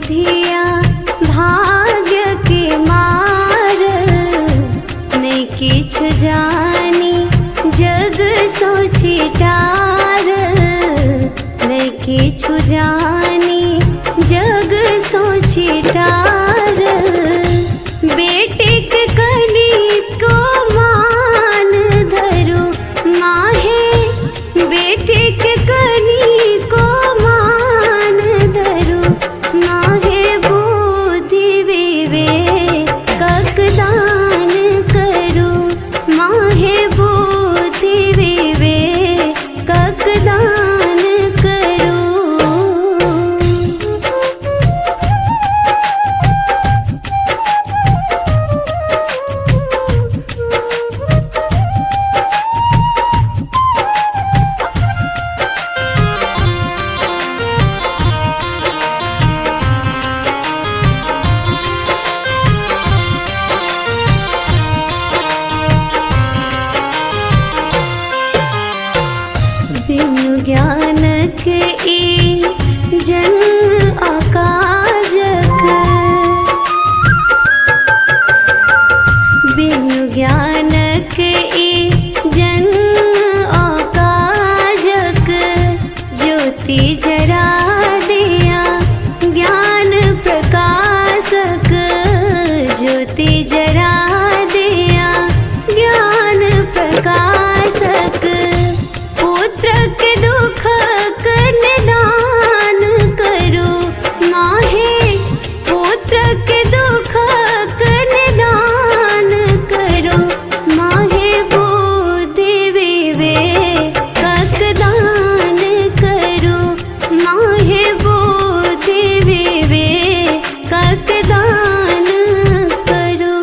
बुधिया भाग्य के मार, नहीं किछु जानी जग सोची टार, नहीं किछु जानी जग सोची टार। बेटे के कली को मान धरो माहे, बेटे के कली को मान धरो माहे, बुद्धि विवेक दान करो माहे, बुद्धि विवेक दान करो। बिनु ज्ञानक ई जन्म अकाजक, बिनु ज्ञानक ई जन्म अकाजक। ज्योति जरा दिया ज्ञान प्रकाशक, ज्योति जरा दिया ज्ञान प्रकाशक। पुत्र के दुख का निदान करो माहे, पुत्र के दुख का निदान करो माहे, बुद्धि विवेक दान करो माहे, बुद्धि विवेक दान करो।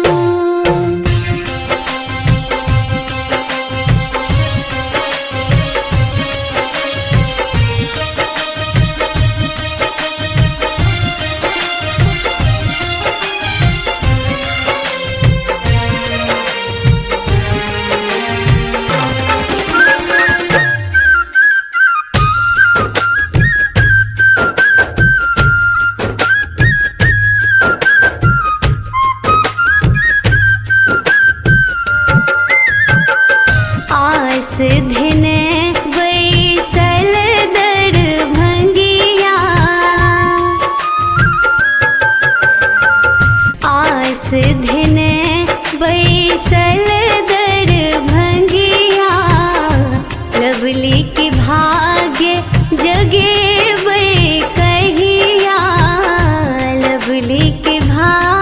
आस धिने बैसल दरभंगिया, आस धिने बैसल दरभंगिया। लवली के भाग्य जगे बै कहिया, लवली के भाग्य